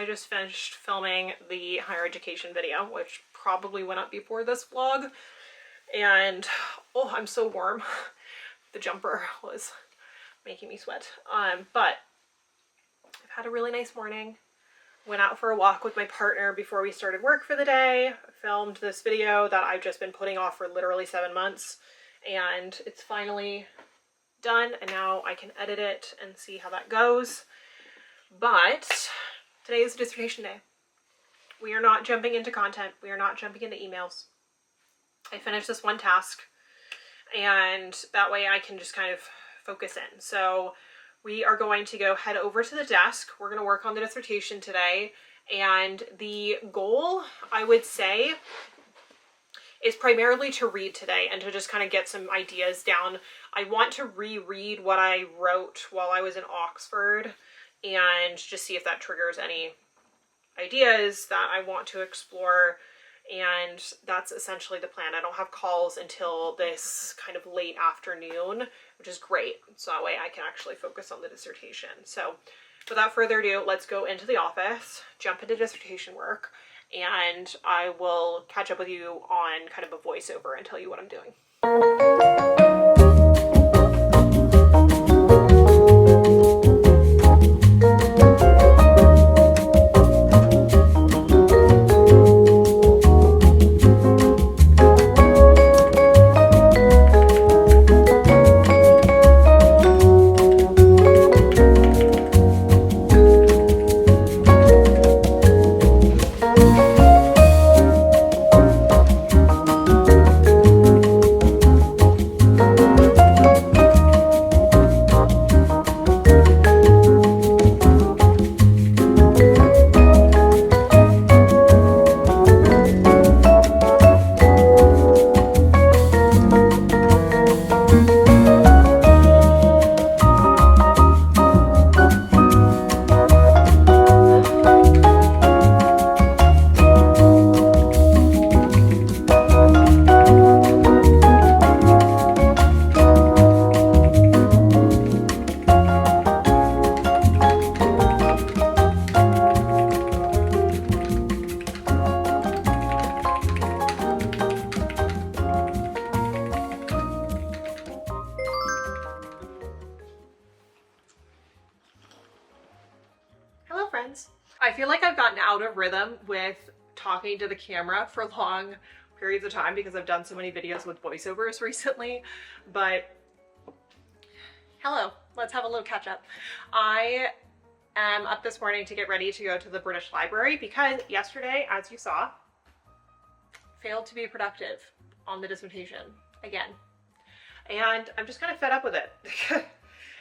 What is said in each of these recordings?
Just finished filming the higher education video, which probably went up before this vlog, and oh, I'm so warm. The jumper was making me sweat. But I've had a really nice morning. Went out for a walk with my partner before we started work for the day. Filmed this video that I've just been putting off for literally 7 months, and it's finally done, and now I can edit it and see how that goes. But today is dissertation day. We are not jumping into content. We are not jumping into emails. I finished this one task, and that way I can just kind of focus in. So we are going to go head over to the desk. We're going to work on the dissertation today, and the goal, I would say, is primarily to read today and to just kind of get some ideas down. I want to reread what I wrote while I was in Oxford and just see if that triggers any ideas that I want to explore, and that's essentially the plan. I don't have calls until this kind of late afternoon, which is great, so that way I can actually focus on the dissertation. So without further ado, let's go into the office, jump into dissertation work, and I will catch up with you on kind of a voiceover and tell you what I'm doing. I feel like I've gotten out of rhythm with talking to the camera for long periods of time because I've done so many videos with voiceovers recently, but hello, let's have a little catch up. I am up this morning to get ready to go to the British Library because yesterday, as you saw, failed to be productive on the dissertation again. And I'm just kind of fed up with it.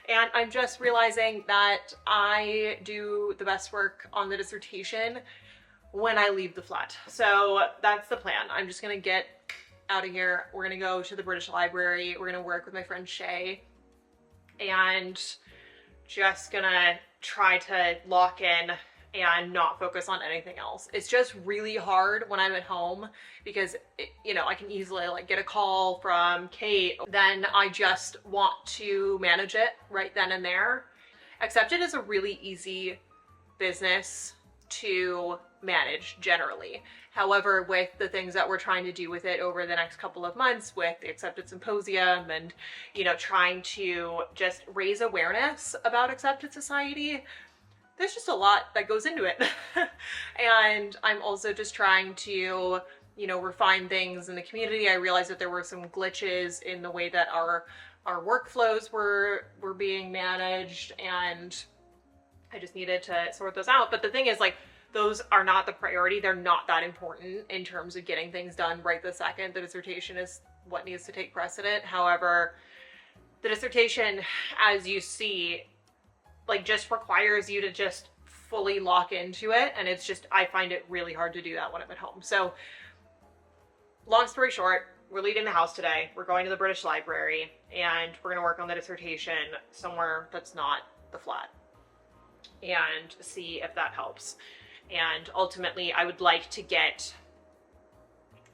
And I'm just realizing that I do the best work on the dissertation when I leave the flat. So that's the plan. I'm just gonna get out of here. We're gonna go to the British Library. We're gonna work with my friend Shay and just gonna try to lock in and not focus on anything else. It's just really hard when I'm at home because, you know, I can easily like get a call from Kate. Then I just want to manage it right then and there. Except it is a really easy business to managed generally. However, with the things that we're trying to do with it over the next couple of months with the Accepted Symposium and, you know, trying to just raise awareness about accepted society, there's just a lot that goes into it. And I'm also just trying to, you know, refine things in the community. I realized that there were some glitches in the way that our workflows were being managed, and I just needed to sort those out. But the thing is, like, those are not the priority. They're not that important in terms of getting things done right this second. The dissertation is what needs to take precedent. However, the dissertation, as you see, like, just requires you to just fully lock into it. And it's just, I find it really hard to do that when I'm at home. So long story short, we're leaving the house today. We're going to the British Library, and we're going to work on the dissertation somewhere that's not the flat and see if that helps. And ultimately, I would like to get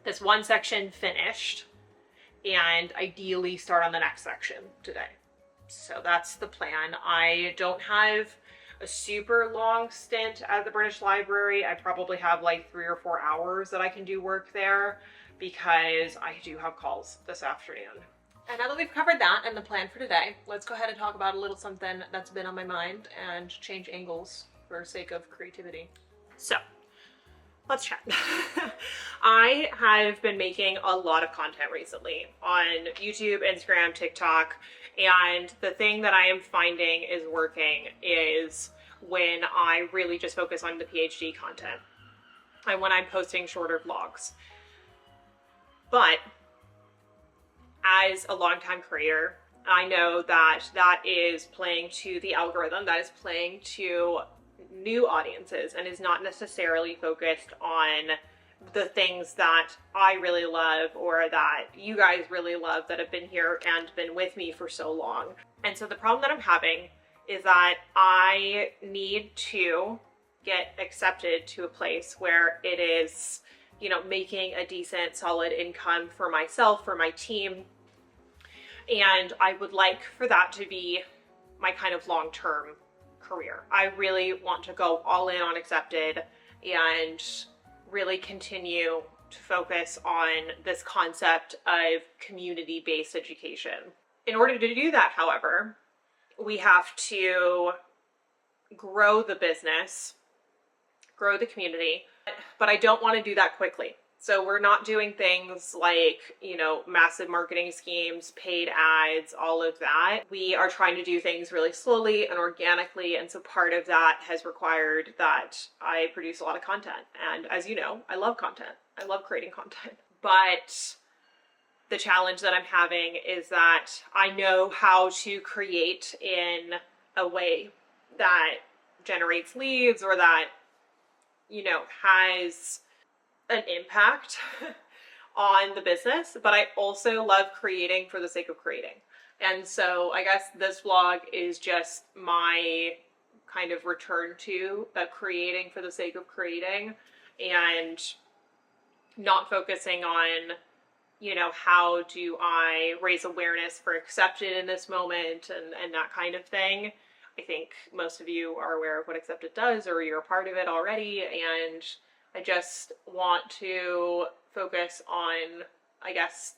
this one section finished and ideally start on the next section today. So that's the plan. I don't have a super long stint at the British Library. I probably have like 3 or 4 hours that I can do work there because I do have calls this afternoon. And now that we've covered that and the plan for today, let's go ahead and talk about a little something that's been on my mind and change angles for sake of creativity. So let's chat. I have been making a lot of content recently on YouTube, Instagram, TikTok, and the thing that I am finding is working is when I really just focus on the PhD content and when I'm posting shorter vlogs. But as a longtime creator, I know that that is playing to the algorithm, that is playing to new audiences, and is not necessarily focused on the things that I really love or that you guys really love that have been here and been with me for so long. And so the problem that I'm having is that I need to get accepted to a place where it is, you know, making a decent, solid income for myself, for my team. And I would like for that to be my kind of long-term career. I really want to go all in on Accepted and really continue to focus on this concept of community-based education. In order to do that, however, we have to grow the business, grow the community, but I don't want to do that quickly. So we're not doing things like, you know, massive marketing schemes, paid ads, all of that. We are trying to do things really slowly and organically. And so part of that has required that I produce a lot of content. And as you know, I love content. I love creating content. But the challenge that I'm having is that I know how to create in a way that generates leads or that, you know, has an impact on the business, but I also love creating for the sake of creating. And so I guess this vlog is just my kind of return to creating for the sake of creating and not focusing on, you know, how do I raise awareness for Accepted in this moment and that kind of thing. I think most of you are aware of what Accepted does, or you're a part of it already, and I just want to focus on, I guess,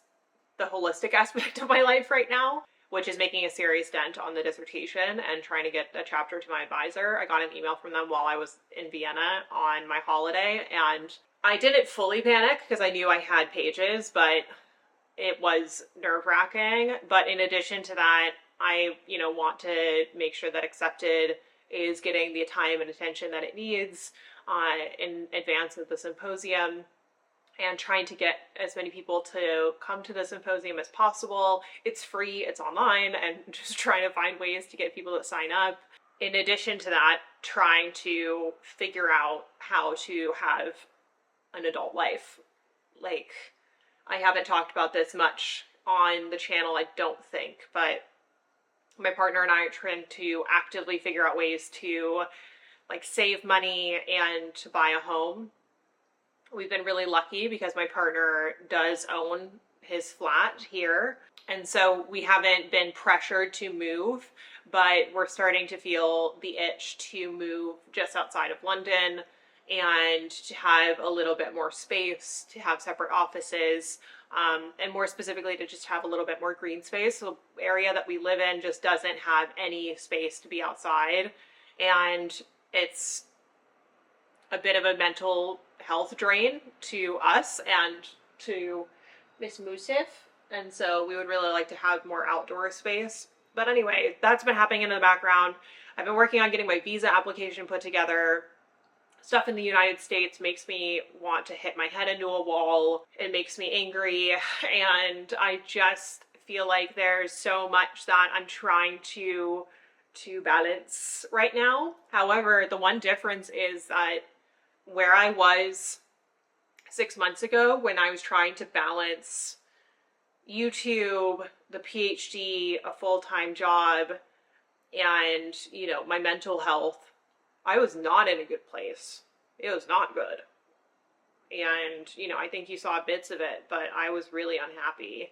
the holistic aspect of my life right now, which is making a serious dent on the dissertation and trying to get a chapter to my advisor. I got an email from them while I was in Vienna on my holiday, and I didn't fully panic because I knew I had pages, but it was nerve-wracking. But in addition to that, I, you know, want to make sure that Accepted is getting the time and attention that it needs in advance of the symposium, and trying to get as many people to come to the symposium as possible. It's free, it's online, and just trying to find ways to get people to sign up. In addition to that, trying to figure out how to have an adult life. Like, I haven't talked about this much on the channel, I don't think, but my partner and I are trying to actively figure out ways to like save money and to buy a home. We've been really lucky because my partner does own his flat here. And so we haven't been pressured to move, but we're starting to feel the itch to move just outside of London and to have a little bit more space, to have separate offices, and more specifically to just have a little bit more green space. So the area that we live in just doesn't have any space to be outside, and it's a bit of a mental health drain to us and to Miss Musif, and so we would really like to have more outdoor space. But anyway, that's been happening in the background. I've been working on getting my visa application put together. Stuff in the United States makes me want to hit my head into a wall. It makes me angry, and I just feel like there's so much that I'm trying to balance right now. However, the one difference is that where I was 6 months ago when I was trying to balance YouTube, the PhD, a full-time job, and, you know, my mental health, I was not in a good place. It was not good. And, you know, I think you saw bits of it, but I was really unhappy.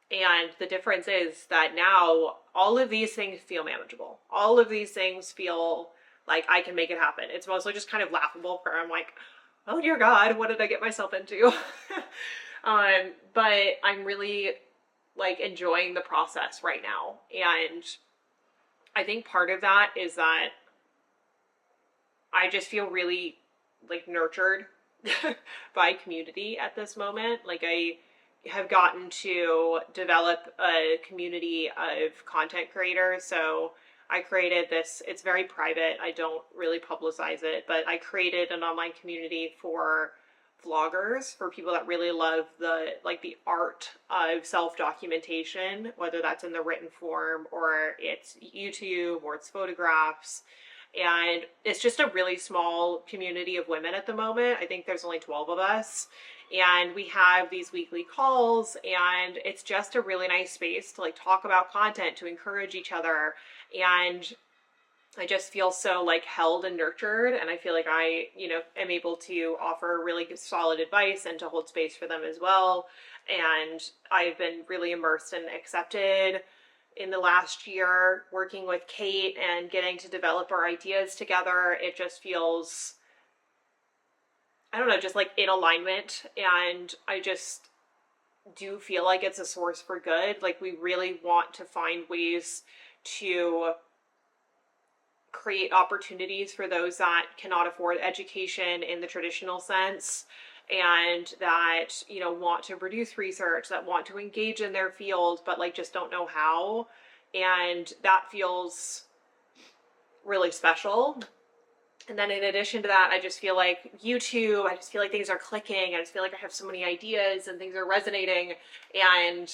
And the difference is that now all of these things feel manageable. All of these things feel like I can make it happen. It's mostly just kind of laughable where I'm like, oh dear God, what did I get myself into? But I'm really like enjoying the process right now. And I think part of that is that I just feel really like nurtured by community at this moment. Like I have gotten to develop a community of content creators. So I created this, it's very private, I don't really publicize it, but I created an online community for vloggers, for people that really love the art of self-documentation, whether that's in the written form or it's YouTube or it's photographs. And it's just a really small community of women at the moment. I think there's only 12 of us. And we have these weekly calls, and it's just a really nice space to like talk about content, to encourage each other. And I just feel so like held and nurtured, and I feel like I, you know, am able to offer really solid advice and to hold space for them as well. And I've been really immersed and accepted in the last year, working with Kate and getting to develop our ideas together. It just feels, I don't know, just like in alignment. And I just do feel like it's a source for good. Like we really want to find ways to create opportunities for those that cannot afford education in the traditional sense, and that, you know, want to produce research, that want to engage in their field, but like just don't know how. And that feels really special. And then in addition to that, I just feel like YouTube, I just feel like things are clicking. I just feel like I have so many ideas and things are resonating. And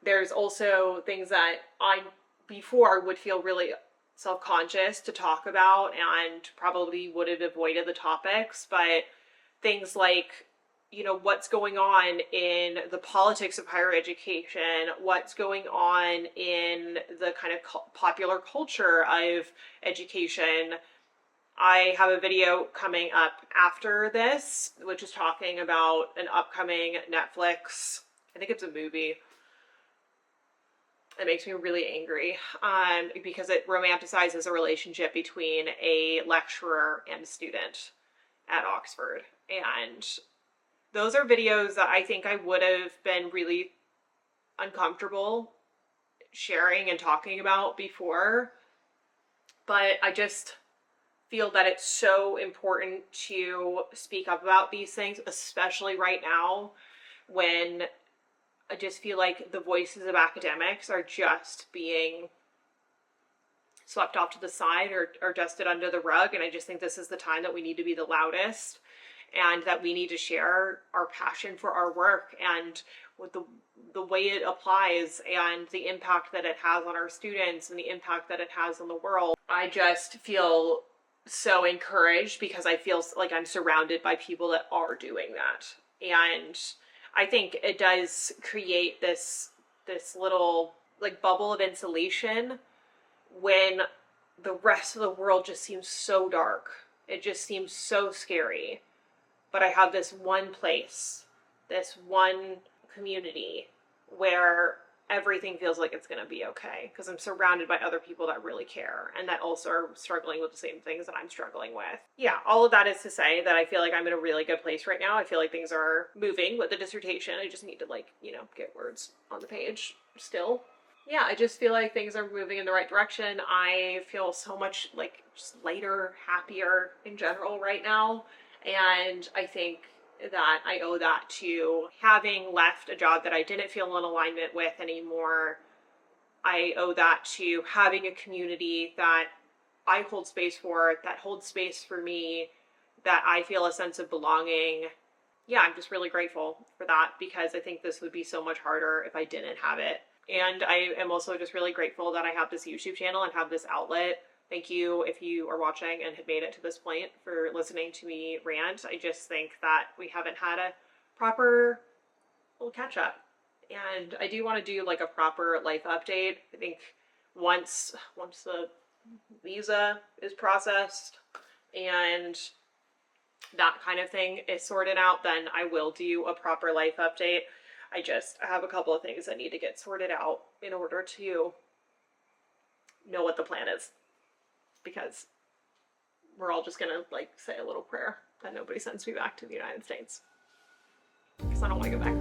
there's also things that I before would feel really self-conscious to talk about and probably would have avoided the topics, but things like, you know, what's going on in the politics of higher education, what's going on in the kind of popular culture of education. I have a video coming up after this, which is talking about an upcoming Netflix, I think it's a movie. It makes me really angry because it romanticizes a relationship between a lecturer and a student at Oxford. And those are videos that I think I would have been really uncomfortable sharing and talking about before. But I just feel that it's so important to speak up about these things, especially right now when I just feel like the voices of academics are just being swept off to the side or dusted under the rug. And I just think this is the time that we need to be the loudest, and that we need to share our passion for our work and with the way it applies and the impact that it has on our students and the impact that it has on the world. I just feel so encouraged because I feel like I'm surrounded by people that are doing that. And I think it does create this little like bubble of insulation when the rest of the world just seems so dark. It just seems so scary. But I have this one place, this one community where everything feels like it's going to be okay because I'm surrounded by other people that really care and that also are struggling with the same things that I'm struggling with. Yeah, all of that is to say that I feel like I'm in a really good place right now. I feel like things are moving with the dissertation. I just need to, like, you know, get words on the page still. Yeah, I just feel like things are moving in the right direction. I feel so much, like, just lighter, happier in general right now. And I think that I owe that to having left a job that I didn't feel in alignment with anymore. I owe that to having a community that I hold space for, that holds space for me, that I feel a sense of belonging. Yeah, I'm just really grateful for that because I think this would be so much harder if I didn't have it. And I am also just really grateful that I have this YouTube channel and have this outlet. Thank you if you are watching and have made it to this point for listening to me rant. I just think that we haven't had a proper little catch up. And I do want to do like a proper life update. I think once the visa is processed and that kind of thing is sorted out, then I will do a proper life update. I have a couple of things that need to get sorted out in order to know what the plan is. Because we're all just gonna, like, say a little prayer that nobody sends me back to the United States. Because I don't want to go back.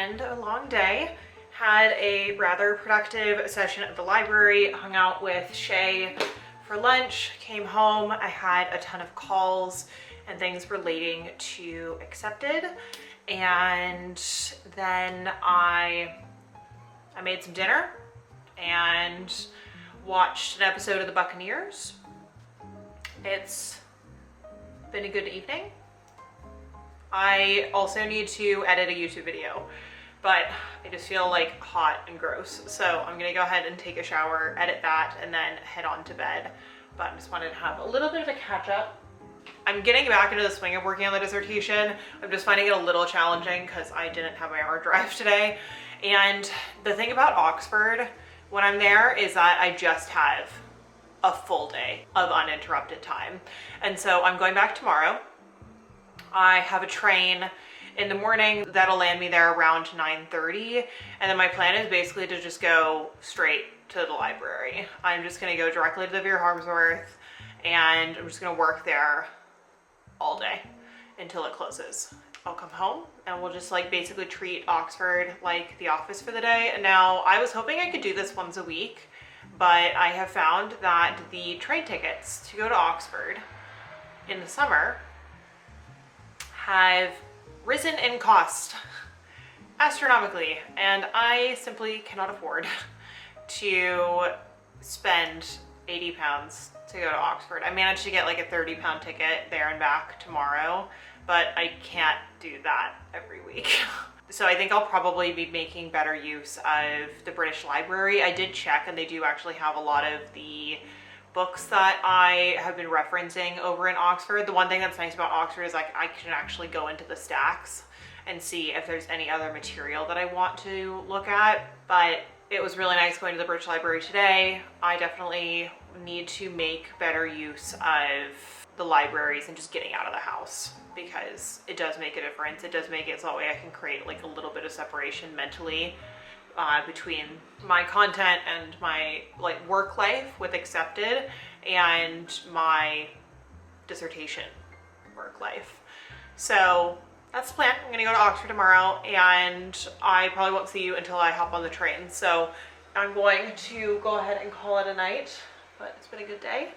end of a long day. Had a rather productive session at the library, hung out with Shay for lunch, came home. I had a ton of calls and things relating to accepted. And then I made some dinner and watched an episode of The Buccaneers. It's been a good evening. I also need to edit a YouTube video, but I just feel like hot and gross. So I'm gonna go ahead and take a shower, edit that, and then head on to bed. But I just wanted to have a little bit of a catch up. I'm getting back into the swing of working on the dissertation. I'm just finding it a little challenging because I didn't have my hard drive today. And the thing about Oxford when I'm there is that I just have a full day of uninterrupted time. And so I'm going back tomorrow. I have a train in the morning that'll land me there around 9:30. And then my plan is basically to just go straight to the library. I'm just gonna go directly to the Vera Harmsworth and I'm just gonna work there all day until it closes. I'll come home and we'll just like basically treat Oxford like the office for the day. And now I was hoping I could do this once a week, but I have found that the train tickets to go to Oxford in the summer have risen in cost astronomically, and I simply cannot afford to spend 80 pounds to go to Oxford. I managed to get like a 30-pound ticket there and back tomorrow, but I can't do that every week. So I think I'll probably be making better use of the British Library. I did check and they do actually have a lot of the books that I have been referencing over in Oxford. The one thing that's nice about Oxford is like I can actually go into the stacks and see if there's any other material that I want to look at. But it was really nice going to the British Library today. I definitely need to make better use of the libraries and just getting out of the house, because it does make a difference. It does make it so that way I can create like a little bit of separation mentally between my content and my like work life with accepted and my dissertation work life. So that's the plan. I'm gonna go to Oxford tomorrow and I probably won't see you until I hop on the train. So I'm going to go ahead and call it a night, but it's been a good day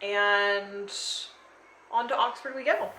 and on to Oxford we go.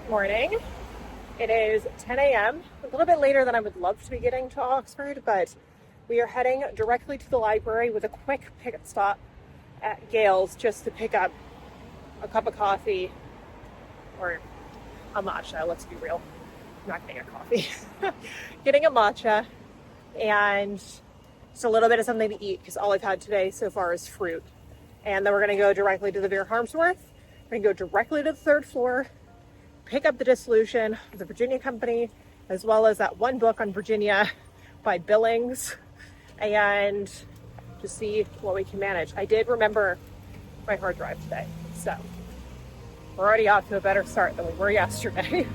Morning. It is 10 a.m. A little bit later than I would love to be getting to Oxford, but we are heading directly to the library with a quick pit stop at Yale's just to pick up a cup of coffee or a matcha. Let's be real. I'm not getting a coffee. Getting a matcha and just a little bit of something to eat because all I've had today so far is fruit. And then we're going to go directly to the Vera Harmsworth. We're going to go directly to the third floor, pick up the dissolution of the Virginia Company, as well as that one book on Virginia by Billings, and just see what we can manage. I did remember my hard drive today, so we're already off to a better start than we were yesterday.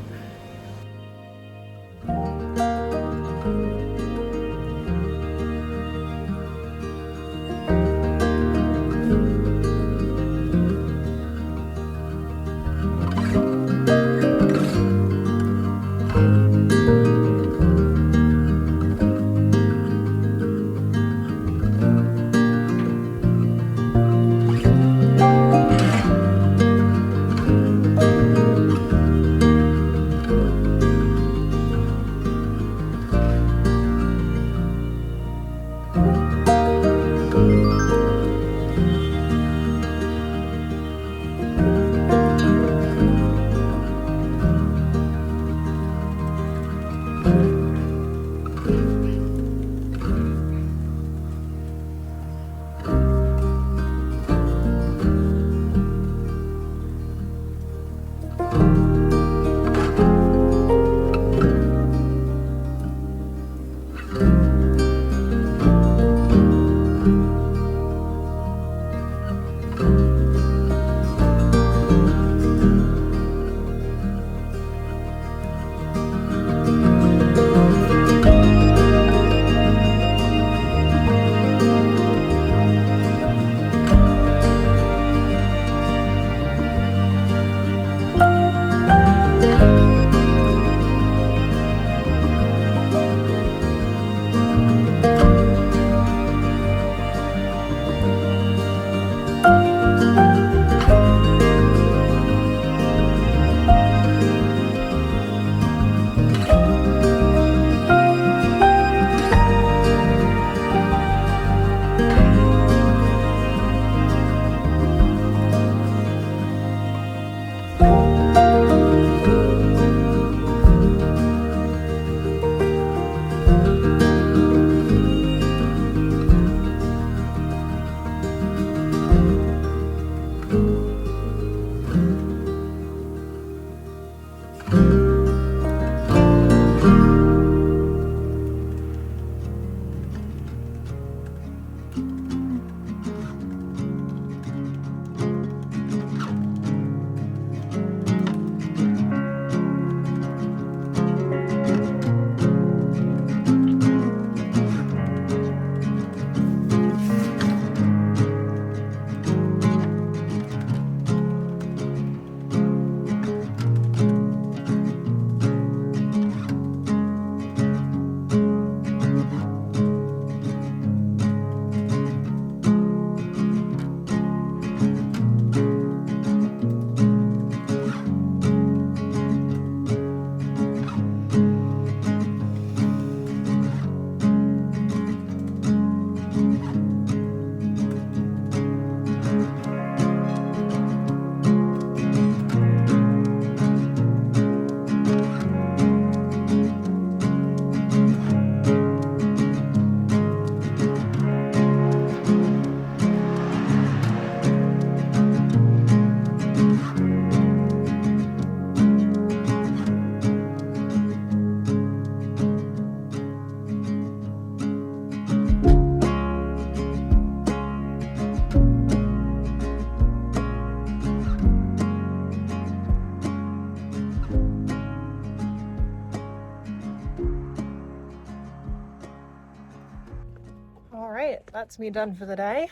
that's me done for the day.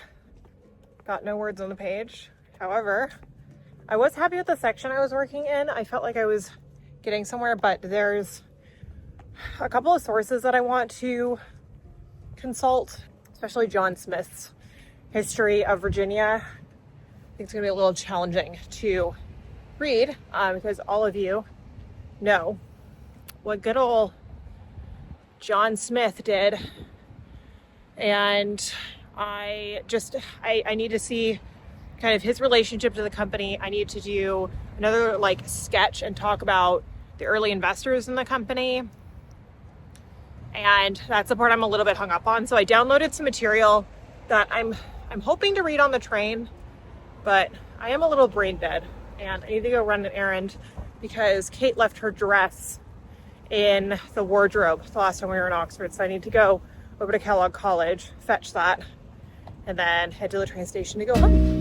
Got no words on the page. However, I was happy with the section I was working in. I felt like I was getting somewhere, but there's a couple of sources that I want to consult, especially John Smith's History of Virginia. I think it's gonna be a little challenging to read because all of you know what good old John Smith did. And I need to see kind of his relationship to the company. I need to do another like sketch and talk about the early investors in the company. And that's the part I'm a little bit hung up on. So I downloaded some material that I'm hoping to read on the train, but I am a little brain dead and I need to go run an errand because Kate left her dress in the wardrobe the last time we were in Oxford. So I need to go over to Kellogg College, fetch that, and then head to the train station to go home.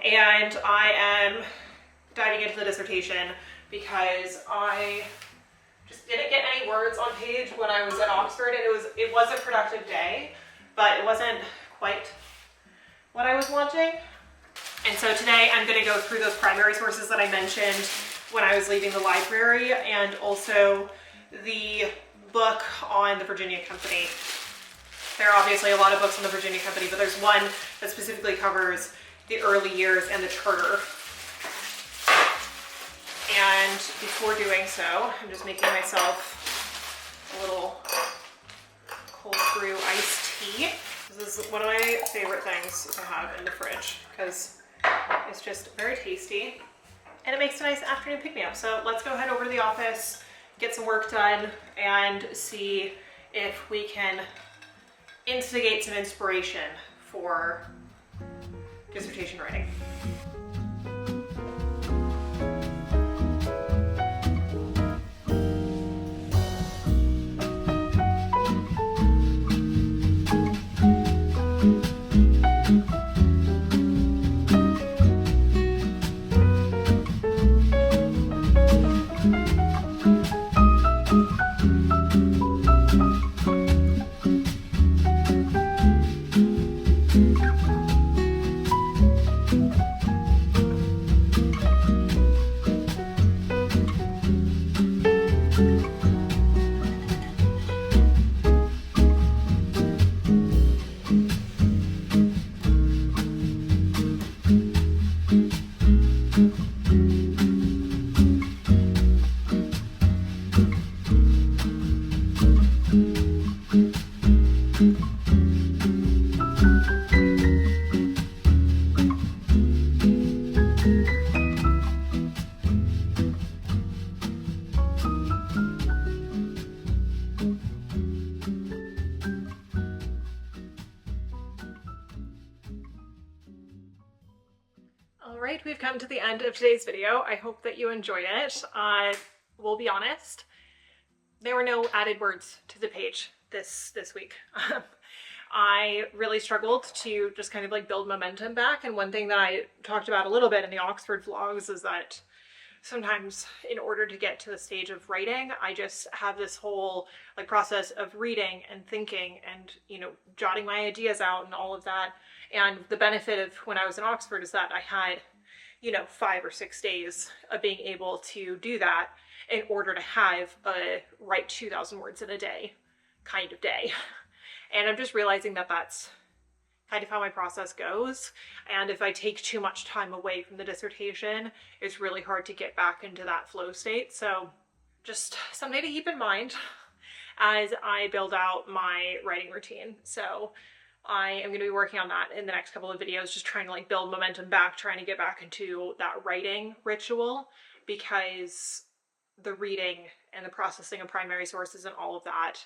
And I am diving into the dissertation because I just didn't get any words on page when I was at Oxford, and it was a productive day, but it wasn't quite what I was wanting. And so today I'm going to go through those primary sources that I mentioned when I was leaving the library, and also the book on the Virginia Company. There are obviously a lot of books on the Virginia Company, but there's one that specifically covers the early years and the charter. And before doing so, I'm just making myself a little cold brew iced tea. This is one of my favorite things to have in the fridge because it's just very tasty and it makes a nice afternoon pick-me-up. So let's go head over to the office, get some work done, and see if we can instigate some inspiration for dissertation writing. Alright, we've come to the end of today's video. I hope that you enjoyed it. We'll be honest, there were no added words to the page this week. I really struggled to just kind of like build momentum back, and one thing that I talked about a little bit in the Oxford vlogs is that sometimes in order to get to the stage of writing, I just have this whole like process of reading and thinking and, you know, jotting my ideas out and all of that. And the benefit of when I was in Oxford is that I had, you know, 5 or 6 days of being able to do that in order to have a write 2,000 words in a day kind of day. And I'm just realizing that that's kind of how my process goes. And if I take too much time away from the dissertation, it's really hard to get back into that flow state. So just something to keep in mind as I build out my writing routine. So I am going to be working on that in the next couple of videos, just trying to like build momentum back, trying to get back into that writing ritual, because the reading and the processing of primary sources and all of that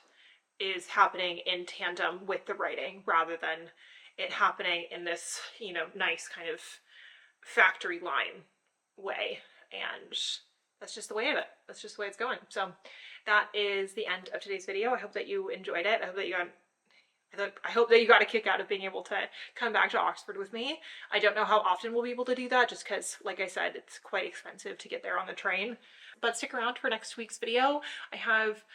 is happening in tandem with the writing rather than it happening in this, you know, nice kind of factory line way. And that's just the way of it. That's just the way it's going. So that is the end of today's video. I hope that you enjoyed it. I hope that you got a kick out of being able to come back to Oxford with me. I don't know how often we'll be able to do that, just because, like I said, it's quite expensive to get there on the train. But stick around for next week's video. I have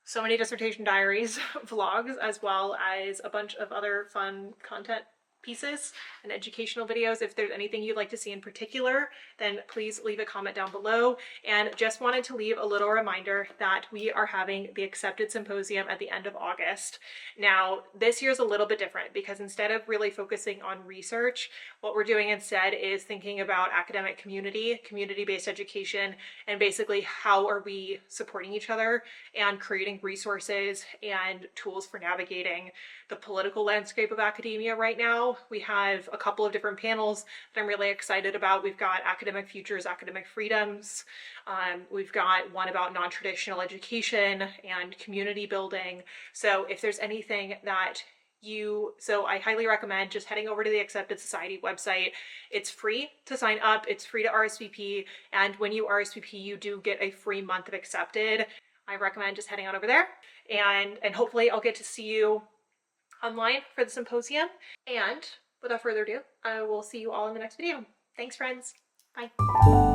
so many dissertation diaries vlogs, as well as a bunch of other fun content pieces and educational videos. If there's anything you'd like to see in particular, then please leave a comment down below. And just wanted to leave a little reminder that we are having the Accepted Symposium at the end of August. Now, this year's a little bit different because instead of really focusing on research, what we're doing instead is thinking about academic community, community-based education, and basically how are we supporting each other and creating resources and tools for navigating the political landscape of academia right now. We have a couple of different panels that I'm really excited about. We've got academic futures, academic freedoms. We've got one about non-traditional education and community building. So if there's anything that I highly recommend just heading over to the Accepted Society website. It's free to sign up. It's free to RSVP. And when you RSVP, you do get a free month of Accepted. I recommend just heading on over there. And hopefully I'll get to see you online for the symposium. And without further ado, I will see you all in the next video. Thanks, friends. Bye.